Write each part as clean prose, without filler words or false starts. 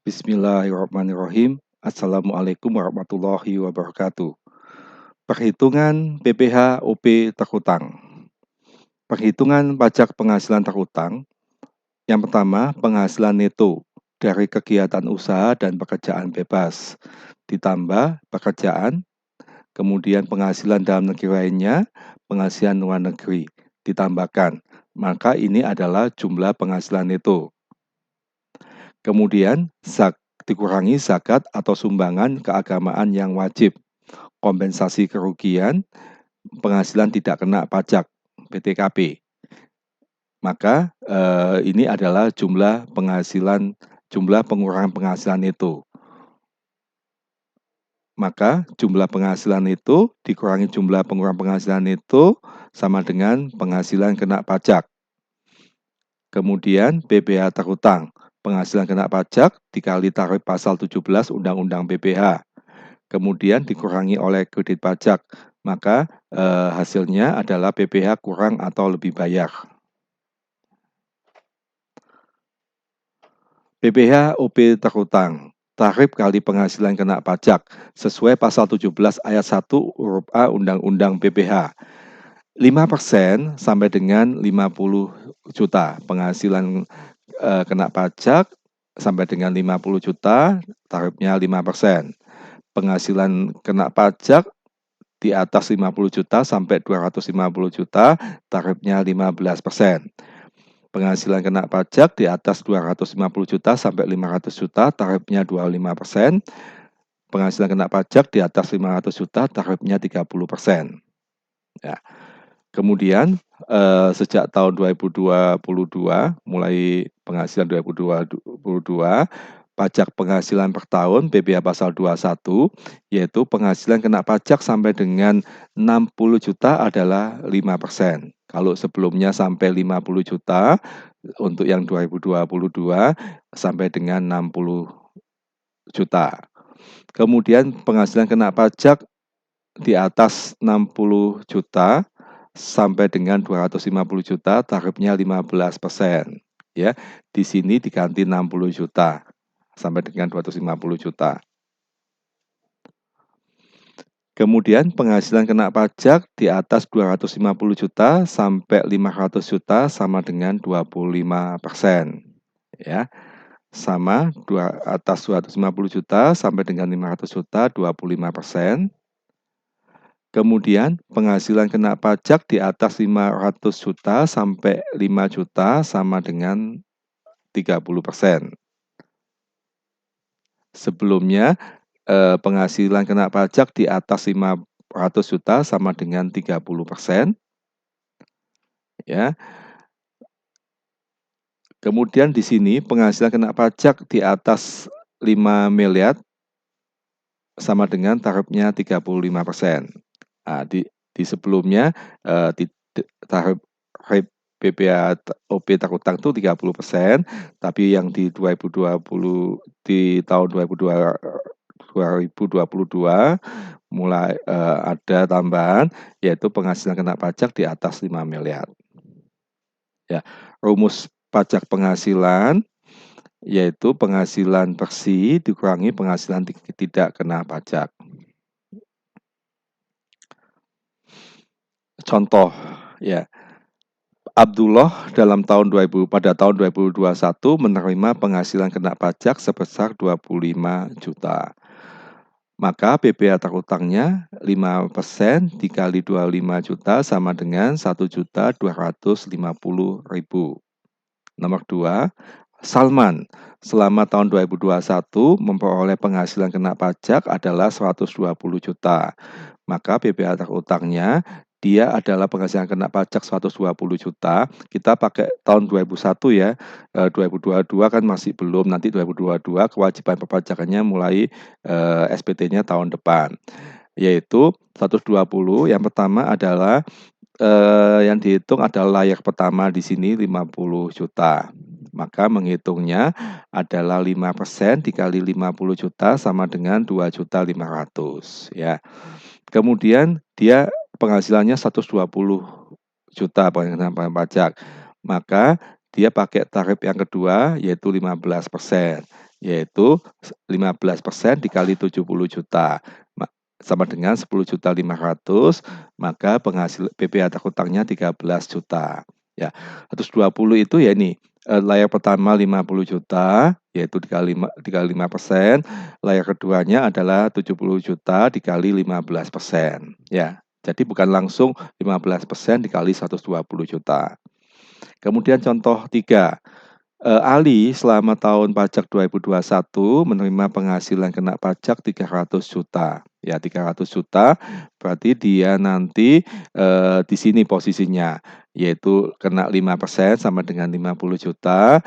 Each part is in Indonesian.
Bismillahirrahmanirrahim. Assalamualaikum warahmatullahi wabarakatuh. Perhitungan PPh OP terhutang. Perhitungan pajak penghasilan terhutang. Yang pertama, penghasilan neto dari kegiatan usaha dan pekerjaan bebas. Ditambah pekerjaan, kemudian penghasilan dalam negeri lainnya, penghasilan luar negeri. Ditambahkan, maka ini adalah jumlah penghasilan neto. Kemudian, dikurangi zakat atau sumbangan keagamaan yang wajib, kompensasi kerugian, penghasilan tidak kena pajak, PTKP. Maka ini adalah jumlah pengurangan penghasilan itu. Maka jumlah penghasilan itu dikurangi jumlah pengurangan penghasilan itu sama dengan penghasilan kena pajak. Kemudian PPh terhutang, penghasilan kena pajak dikali tarif pasal 17 Undang-Undang PPh. Kemudian dikurangi oleh kredit pajak, maka hasilnya adalah PPh kurang atau lebih bayar. PPh OP terhutang, tarif kali penghasilan kena pajak, sesuai pasal 17 ayat 1 huruf A Undang-Undang PPh. 5% sampai dengan 50 juta penghasilan kena pajak sampai dengan 50 juta, tarifnya 5%. Penghasilan kena pajak di atas 50 juta sampai 250 juta, tarifnya 15%. Penghasilan kena pajak di atas 250 juta sampai 500 juta, tarifnya 25%. Penghasilan kena pajak di atas 500 juta, tarifnya 30%. Ya. Kemudian sejak tahun 2022, mulai penghasilan 2022, pajak penghasilan per tahun PPh pasal 21, yaitu penghasilan kena pajak sampai dengan 60 juta adalah 5%. Kalau sebelumnya sampai 50 juta, untuk yang 2022 sampai dengan 60 juta. Kemudian penghasilan kena pajak di atas 60 juta sampai dengan 250 juta, tarifnya 15%. Ya, di sini diganti 60 juta sampai dengan 250 juta. Kemudian penghasilan kena pajak di atas 250 juta sampai 500 juta sama dengan 25%. Ya, sama atas 250 juta sampai dengan 500 juta 25%. Kemudian penghasilan kena pajak di atas 500 juta sampai 5 juta sama dengan 30%. Sebelumnya penghasilan kena pajak di atas 500 juta sama dengan 30%. Ya. Kemudian di sini penghasilan kena pajak di atas 5 miliar sama dengan tarifnya 35%. Nah, di sebelumnya tarif PPh OP terhutang itu 30%, tapi yang di 2020 di tahun 2022 mulai ada tambahan, yaitu penghasilan kena pajak di atas 5 miliar. Ya, rumus pajak penghasilan yaitu penghasilan bersih dikurangi penghasilan tidak kena pajak. Contoh, ya, Abdullah pada tahun 2021 menerima penghasilan kena pajak sebesar 25 juta. Maka PPh terhutangnya 5% dikali 25 juta sama dengan 1.250.000. Nomor 2, Salman selama tahun 2021 memperoleh penghasilan kena pajak adalah 120 juta. Maka PPh terhutangnya dia adalah penghasilan kena pajak 120 juta. Kita pakai tahun 2001 ya. 2022 kan masih belum, nanti 2022 kewajiban perpajakannya mulai SPT-nya tahun depan. Yaitu 120, yang pertama adalah yang dihitung adalah layak pertama di sini 50 juta. Maka menghitungnya adalah 5% dikali 50 juta sama dengan 2.500.000 ya. Kemudian dia penghasilannya 120 juta penghasilan pajak. Maka dia pakai tarif yang kedua yaitu 15%. yaitu 15% dikali 70 juta sama dengan 10.500.000, maka PPh tak hutangnya 13 juta. Ya, 120 itu ya ini layer pertama 50 juta, yaitu dikali 5%. Layer keduanya adalah 70 juta dikali 15%. Ya, jadi bukan langsung 15% dikali 120 juta. Kemudian contoh 3. Ali selama tahun pajak 2021 menerima penghasilan kena pajak 300 juta. Ya, 300 juta berarti dia nanti di sini posisinya, yaitu kena 5% sama dengan 50 juta.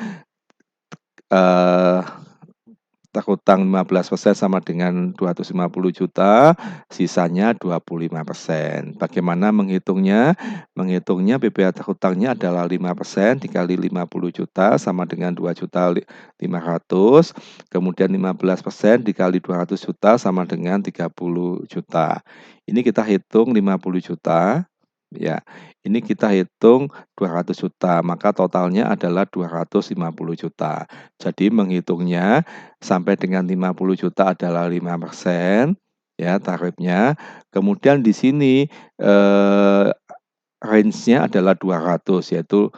Tak hutang 15% sama dengan 250 juta, sisanya 25%. Bagaimana menghitungnya? Menghitungnya PPh tak hutangnya adalah 5% dikali 50 juta sama dengan 2.500.000, kemudian 15% dikali 200 juta sama dengan 30 juta. Ini kita hitung 50 juta, ya. Ini kita hitung 200 juta, maka totalnya adalah 250 juta. Jadi menghitungnya sampai dengan 50 juta adalah 5%, ya tarifnya. Kemudian di sini range-nya adalah 200, yaitu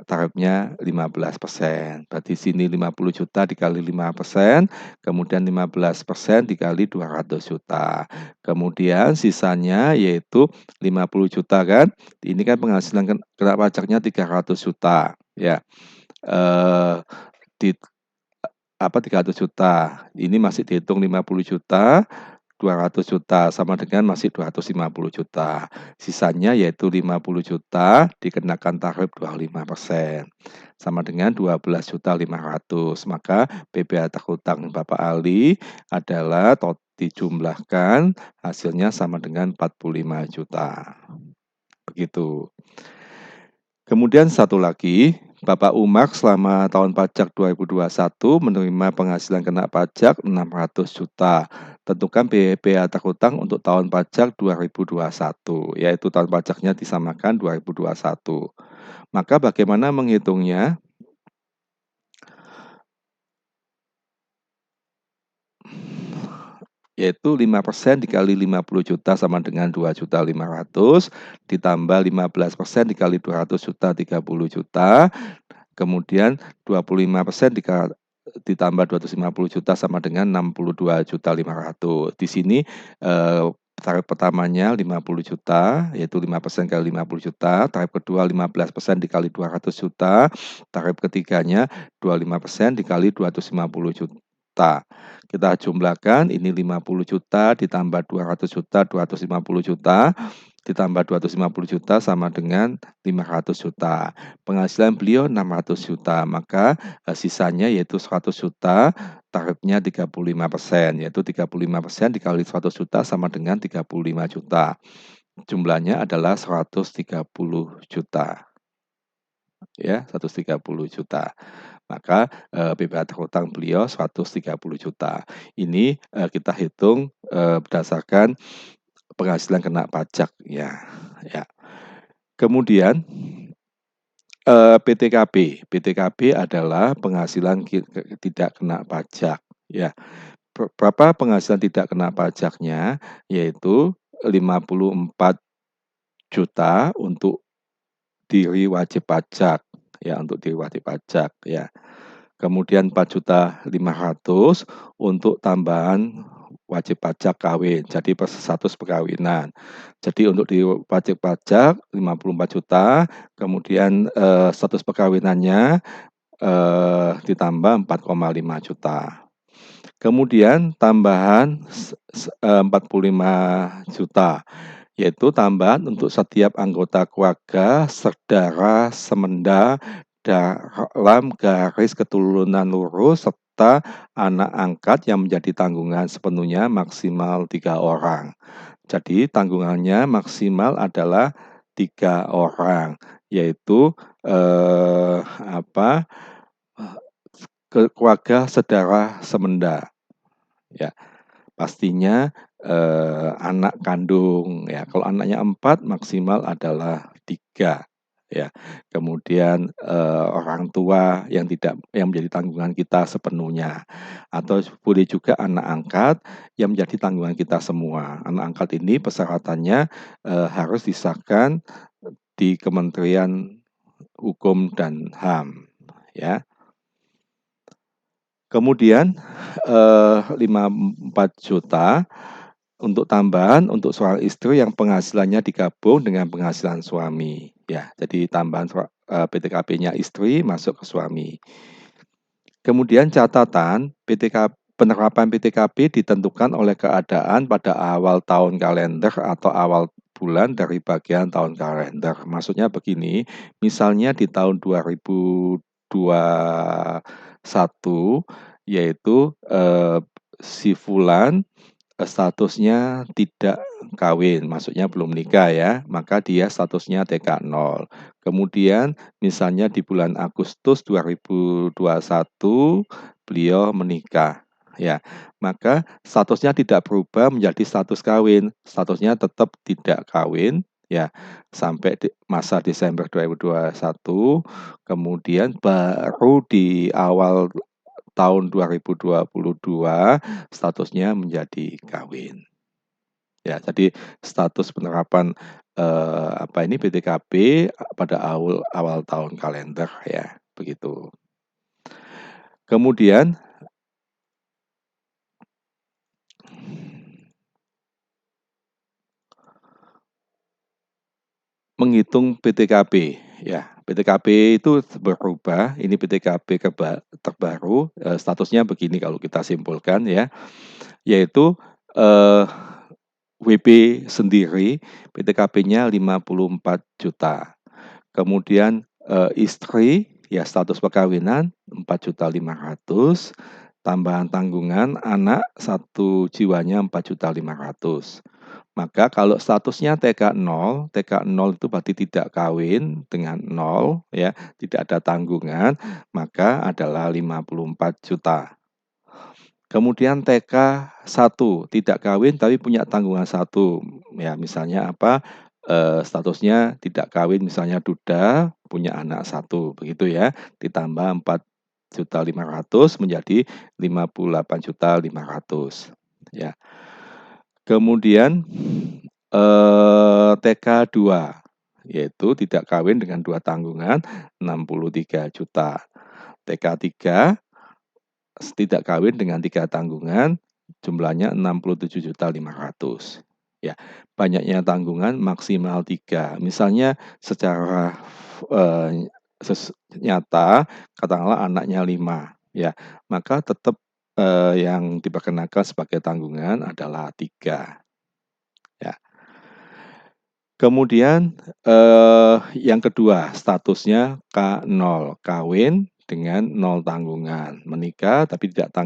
tarifnya 15%. Berarti sini 50 juta dikali 5%, kemudian 15% dikali 200 juta. Kemudian sisanya yaitu 50 juta kan. Ini kan penghasilan kena pajaknya 300 juta, ya. Di 300 juta. Ini masih dihitung 50 juta, 200 juta sama dengan masih 250 juta. Sisanya yaitu 50 juta dikenakan tarif 25%. Sama dengan 12.500.000. Maka PPh tak hutang Bapak Ali adalah dijumlahkan hasilnya sama dengan 45 juta. Begitu. Kemudian satu lagi, Bapak Umar selama tahun pajak 2021 menerima penghasilan kena pajak 600 juta. Tentukan PPh tak hutang untuk tahun pajak 2021, yaitu tahun pajaknya disamakan 2021. Maka bagaimana menghitungnya? Yaitu 5% dikali 50 juta sama dengan 2.500.000, ditambah 15% dikali 200 juta 30 juta, kemudian 25% ditambah 250 juta sama dengan 62.500.000. Di sini tarif pertamanya 50 juta, yaitu 5% kali 50 juta, tarif kedua 15% dikali 200 juta, tarif ketiganya 25% dikali 250 juta. Kita jumlahkan, ini 50 juta ditambah 200 juta, 250 juta, ditambah 250 juta sama dengan 500 juta. Penghasilan beliau 600 juta, maka sisanya yaitu 100 juta, tarifnya 35%, yaitu 35% dikali 100 juta sama dengan 35 juta. Jumlahnya adalah 130 juta. Ya, 130 juta. Maka PPh tak hutang beliau 130 juta. Ini kita hitung berdasarkan penghasilan kena pajak, ya. Kemudian PTKB. PTKB adalah penghasilan tidak kena pajak, ya. Berapa penghasilan tidak kena pajaknya? Yaitu 54 juta untuk diri wajib pajak, ya, untuk diri wajib pajak, ya. Kemudian 4.500.000 untuk tambahan wajib pajak kawin, jadi status perkawinan. Jadi untuk di wajib pajak 54 juta, kemudian status perkawinannya ditambah 4,5 juta. Kemudian tambahan 45 juta, yaitu tambahan untuk setiap anggota keluarga, saudara, semenda dalam garis keturunan lurus serta anak angkat yang menjadi tanggungan sepenuhnya maksimal 3 orang. Jadi tanggungannya maksimal adalah 3 orang, yaitu keluarga saudara semenda. Ya, pastinya anak kandung, ya. Kalau anaknya 4 maksimal adalah 3, ya. Kemudian, orang tua yang menjadi tanggungan kita sepenuhnya, atau boleh juga anak angkat yang menjadi tanggungan kita semua. Anak angkat ini persyaratannya, harus disahkan di Kementerian Hukum dan HAM, ya. Kemudian, 54 juta untuk tambahan untuk seorang istri yang penghasilannya digabung dengan penghasilan suami, ya. Jadi tambahan PTKP-nya istri masuk ke suami. Kemudian catatan penerapan PTKP ditentukan oleh keadaan pada awal tahun kalender atau awal bulan dari bagian tahun kalender. Maksudnya begini, misalnya di tahun 2021 yaitu, si fulan statusnya tidak kawin, maksudnya belum nikah ya, maka dia statusnya TK0. Kemudian misalnya di bulan Agustus 2021 beliau menikah, ya, maka statusnya tidak berubah menjadi status kawin, statusnya tetap tidak kawin, ya, sampai masa Desember 2021, kemudian baru di awal tahun 2022 statusnya menjadi kawin. Ya, jadi status penerapan, PTKP pada awal awal tahun kalender ya, begitu. Kemudian menghitung PTKP, ya. PTKP itu berubah, ini PTKP terbaru, statusnya begini kalau kita simpulkan ya, yaitu, eee, WP sendiri PTKP-nya 54 juta. Kemudian, istri, ya status perkawinan 4.500.000, tambahan tanggungan anak satu jiwanya 4.500.000. Maka kalau statusnya TK0 itu berarti tidak kawin dengan 0 ya, tidak ada tanggungan, maka adalah 54 juta. Kemudian TK1 tidak kawin tapi punya tanggungan 1, ya misalnya apa, statusnya tidak kawin misalnya duda, punya anak 1 begitu ya, ditambah 4.500.000 menjadi 58.500.000 ya. Kemudian, TK2 yaitu tidak kawin dengan 2 tanggungan 63 juta. TK3 tidak kawin dengan 3 tanggungan, jumlahnya 67.500.000. Ya, banyaknya tanggungan maksimal 3. Misalnya secara, nyata katakanlah anaknya 5, ya, maka tetap, yang diperkenakan sebagai tanggungan adalah 3, ya. Kemudian, yang kedua statusnya K0, kawin dengan 0 tanggungan, menikah tapi tidak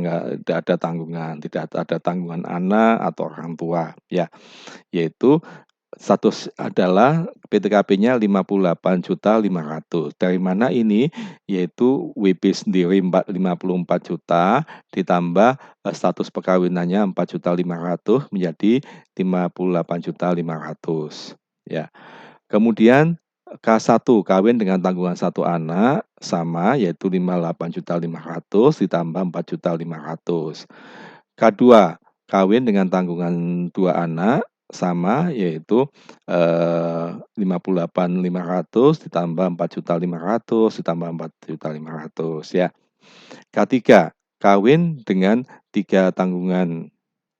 ada tanggungan, tidak ada tanggungan anak atau orang tua, ya. Yaitu status adalah PTKP-nya 58.500.000. Dari mana ini? Yaitu WP sendiri 54 juta ditambah, status perkawinannya 4.500.000 menjadi 58.500.000, ya. Kemudian K1 kawin dengan tanggungan 1 anak sama yaitu 58.500.000 ditambah 4.500.000. K2 kawin dengan tanggungan 2 anak sama yaitu, 58.500.000 ditambah 4.500.000 ditambah 4.500.000 ya. K3 kawin dengan 3 tanggungan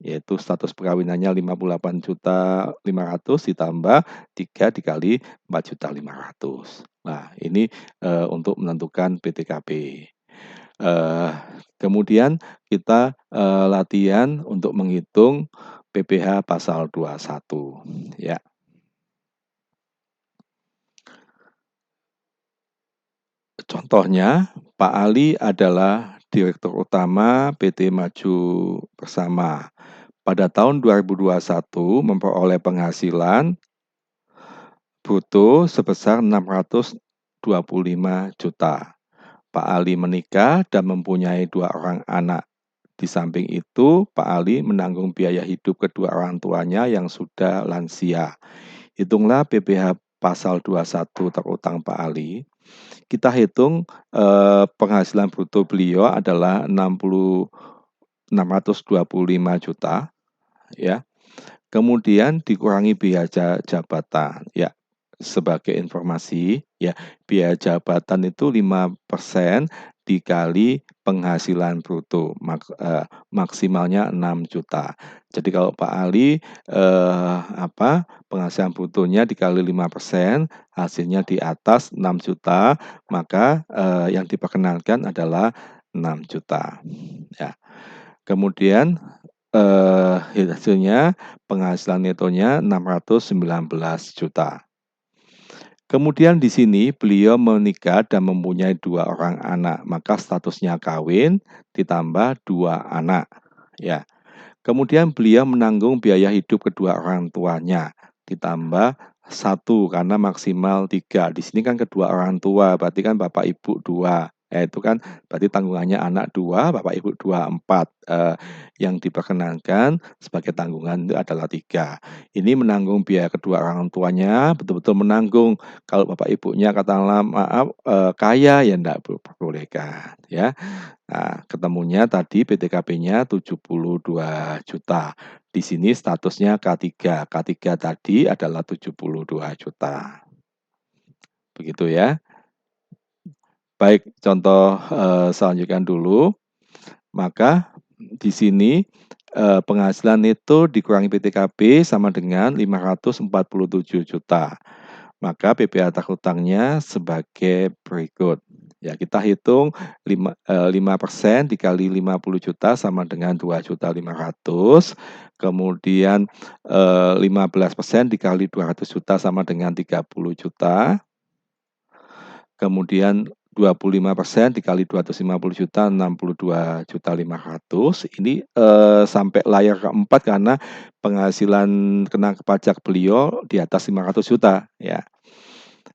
yaitu status perkawinannya 58.500.000 ditambah 3 dikali 4.500.000. Nah, ini, untuk menentukan PTKP. Kemudian kita, latihan untuk menghitung PPh pasal 21, ya. Contohnya, Pak Ali adalah Direktur Utama PT Maju Bersama. Pada tahun 2021 memperoleh penghasilan bruto sebesar 625 juta. Pak Ali menikah dan mempunyai 2 orang anak. Di samping itu, Pak Ali menanggung biaya hidup kedua orang tuanya yang sudah lansia. Hitunglah PPh pasal 21 terutang Pak Ali, kita hitung penghasilan bruto beliau adalah 625 juta ya. Kemudian dikurangi biaya jabatan. Ya, sebagai informasi ya, biaya jabatan itu 5% dikali penghasilan bruto, maksimalnya 6 juta. Jadi kalau Pak Ali penghasilan brutonya dikali 5%, hasilnya di atas 6 juta, maka yang diperkenankan adalah 6 juta. Ya. Kemudian hasilnya penghasilan netonya 619 juta. Kemudian di sini beliau menikah dan mempunyai 2 orang anak, maka statusnya kawin ditambah 2 anak. Ya. Kemudian beliau menanggung biaya hidup kedua orang tuanya, ditambah 1 karena maksimal 3. Di sini kan kedua orang tua, berarti kan bapak ibu 2. Itu kan berarti tanggungannya anak 2, bapak ibu 2, 4. Yang diperkenankan sebagai tanggungan itu adalah 3. Ini menanggung biaya kedua orang tuanya, betul-betul menanggung. Kalau bapak ibunya katakanlah maaf kaya, ya enggak diperbolehkan ya. Nah, ketemunya tadi PTKP-nya 72 juta. Di sini statusnya K3. K3 tadi adalah 72 juta. Begitu ya. Baik, contoh selanjutnya dulu. Maka di sini penghasilan itu dikurangi PTKP sama dengan 547 juta. Maka PPh hutangnya sebagai berikut. Ya, kita hitung 5% dikali 50 juta sama dengan 2.500.000. Kemudian 15% dikali 200 juta sama dengan 30 juta. Kemudian 25% dikali 250 juta, 62.500.000. Ini sampai layar keempat karena penghasilan kena pajak beliau di atas 500 juta ya.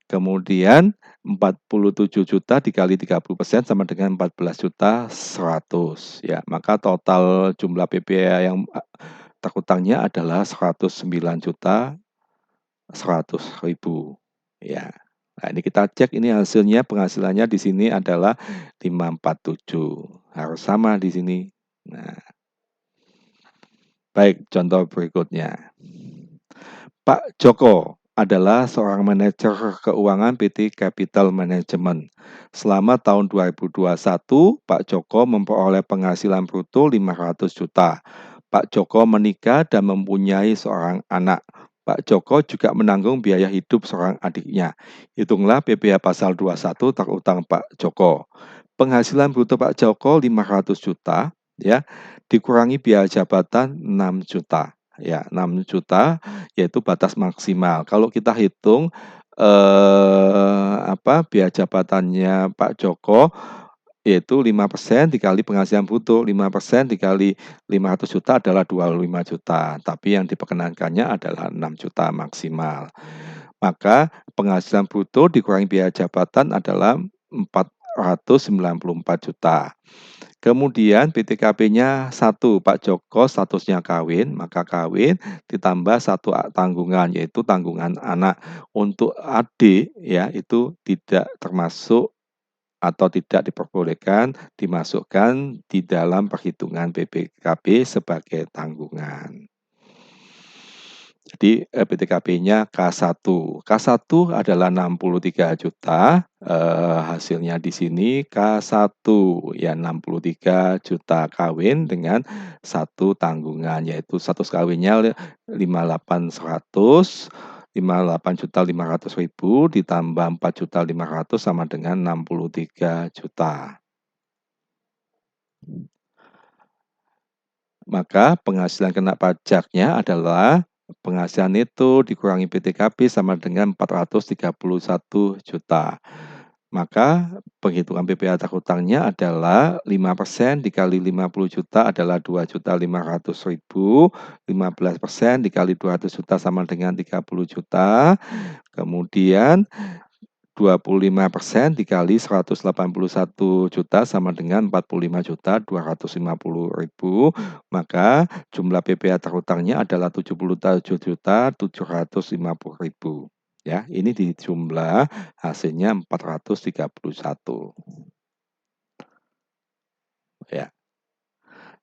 Kemudian 47 juta dikali 30% sama dengan 14.100.000 ya. Maka total jumlah PPh yang terhutangnya adalah 109.100.000 ya. Nah, ini kita cek ini hasilnya penghasilannya di sini adalah 547. Harus sama di sini. Nah, baik, contoh berikutnya. Pak Joko adalah seorang manajer keuangan PT Capital Management. Selama tahun 2021, Pak Joko memperoleh penghasilan bruto 500 juta. Pak Joko menikah dan mempunyai seorang anak. Pak Joko juga menanggung biaya hidup seorang adiknya. Hitunglah PPh pasal 21 terutang Pak Joko. Penghasilan bruto Pak Joko 500 juta ya, dikurangi biaya jabatan 6 juta. Ya, 6 juta yaitu batas maksimal. Kalau kita hitung biaya jabatannya Pak Joko yaitu 5% dikali penghasilan bruto, 5% dikali 500 juta adalah 25 juta, tapi yang diperkenankannya adalah 6 juta maksimal. Maka penghasilan bruto dikurangi biaya jabatan adalah 494 juta. Kemudian PTKP-nya 1, Pak Joko statusnya kawin, maka kawin ditambah 1 tanggungan, yaitu tanggungan anak. Untuk adik ya itu tidak termasuk atau tidak diperbolehkan dimasukkan di dalam perhitungan PTKP sebagai tanggungan. Jadi PTKP-nya K1. K1 adalah 63 juta, hasilnya di sini K1 ya 63 juta kawin dengan 1 tanggungan, yaitu status kawinnya 58.100, 58.500.000 ditambah 4.500.000 sama dengan 63 juta. Maka penghasilan kena pajaknya adalah penghasilan itu dikurangi PTKP sama dengan 431 juta. Maka penghitungan PPh terhutangnya adalah 5% dikali 50 juta adalah 2.500.000, 15% dikali 200 juta sama dengan 30 juta. Kemudian 25% dikali 181 juta sama dengan 45.250.000, maka jumlah PPh terhutangnya adalah 77.750.000. Ya, ini dijumlah hasilnya 431. Ya.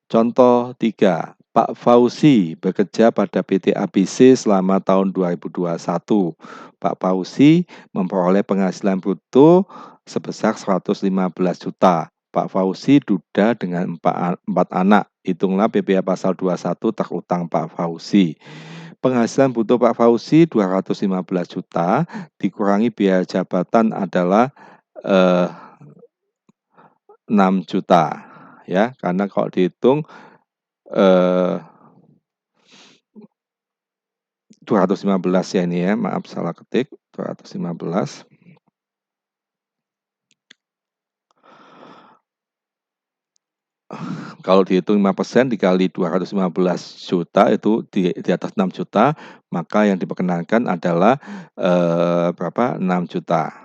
Contoh 3, Pak Fauzi bekerja pada PT ABC selama tahun 2021. Pak Fauzi memperoleh penghasilan bruto sebesar 115 juta. Pak Fauzi duda dengan 4 anak. Hitunglah PPh pasal 21 terutang Pak Fauzi. Penghasilan bruto Pak Fauzi 215 juta dikurangi biaya jabatan adalah eh, 6 juta. Ya, karena kalau dihitung 215 ya ini ya, maaf salah ketik, 215. Kalau dihitung 5% dikali 215 juta itu di atas 6 juta, maka yang diperkenankan adalah berapa? 6 juta.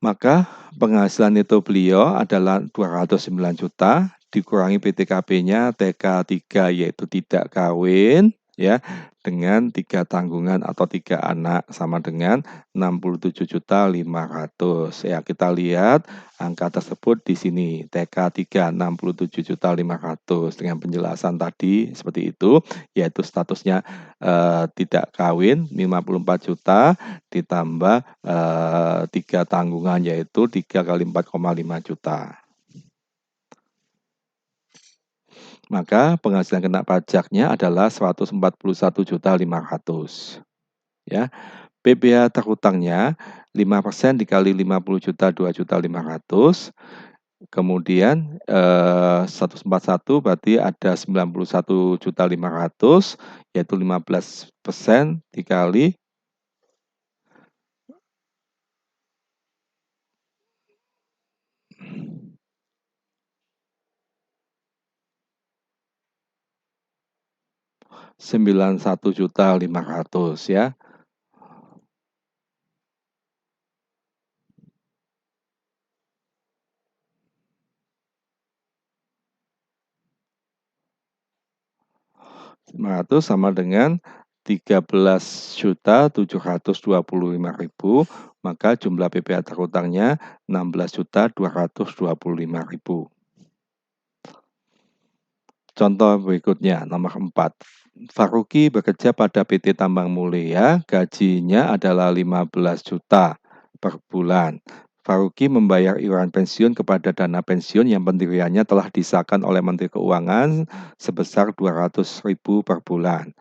Maka penghasilan neto beliau adalah 209 juta dikurangi PTKP-nya TK3 yaitu tidak kawin ya dengan 3 tanggungan atau 3 anak sama dengan 67.500.000. Ya, kita lihat angka tersebut di sini TK3 67.500.000 dengan penjelasan tadi seperti itu yaitu statusnya tidak kawin 54 juta ditambah 3 tanggungan yaitu 3 kali 4,5 juta. Maka penghasilan kena pajaknya adalah 141.500.000 ya. PPh terhutangnya 5% dikali 50 juta 2.500.000. Kemudian 141 berarti ada 91.500.000 yaitu 15% dikali 91.500.000 ya. Sama dengan 13.725.000, maka jumlah PPh terhutangnya 16.225.000. Contoh berikutnya, nomor 4. Faruqi bekerja pada PT Tambang Mulia, gajinya adalah 15 juta per bulan. Faruqi membayar iuran pensiun kepada dana pensiun yang pendiriannya telah disahkan oleh Menteri Keuangan sebesar 200.000 per bulan.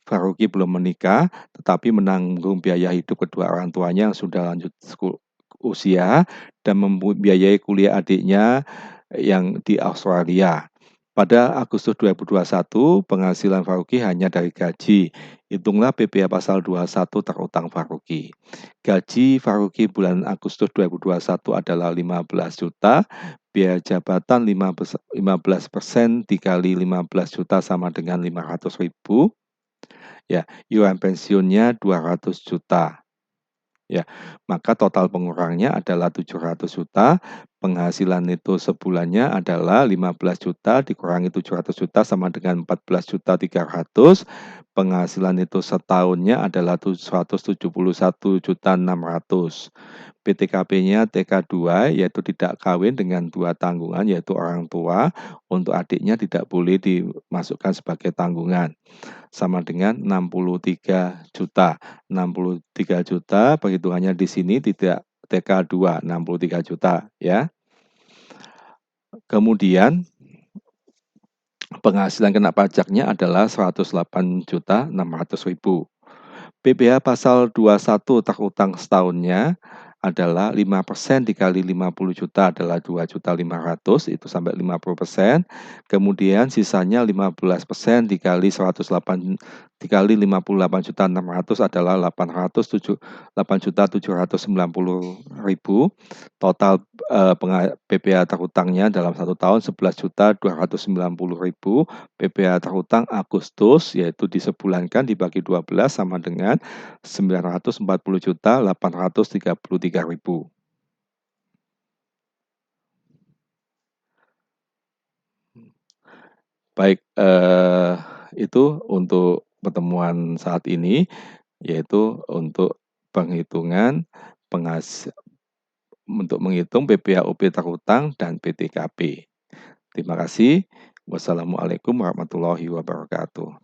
Faruqi belum menikah, tetapi menanggung biaya hidup kedua orang tuanya yang sudah lanjut usia dan membiayai kuliah adiknya yang di Australia. Pada Agustus 2021, penghasilan Faruqi hanya dari gaji. Hitunglah PPh pasal 21 terutang Faruqi. Gaji Faruqi bulan Agustus 2021 adalah 15 juta, biaya jabatan 15% dikali 15 juta sama dengan 500.000. Ya, iuran pensiunnya 200 juta. Ya, maka total pengurangnya adalah 700 juta, penghasilan neto sebulannya adalah 15 juta dikurangi 700 juta sama dengan 14.300.000, penghasilan neto setahunnya adalah 171.600.000. PTKP-nya TK2 yaitu tidak kawin dengan 2 tanggungan yaitu orang tua, untuk adiknya tidak boleh dimasukkan sebagai tanggungan. Sama dengan 63 juta. 63 juta perhitungannya di sini tidak TK2 63 juta ya. Kemudian penghasilan kena pajaknya adalah 108.600.000. PPh pasal 21 terhutang setahunnya adalah 5% dikali 50 juta adalah 2.500.000 itu sampai 50%. Kemudian sisanya 15% dikali 108 dikali 58.600 adalah 8.790.000. Total PPh terhutangnya dalam 1 tahun 11.290.000. PPh terhutang Agustus yaitu disebulankan dibagi 12 sama dengan 940.833.000. Baik, itu untuk pertemuan saat ini, yaitu untuk penghitungan penghas untuk menghitung PPh piutang hutang dan PTKP. Terima kasih. Wassalamualaikum warahmatullahi wabarakatuh.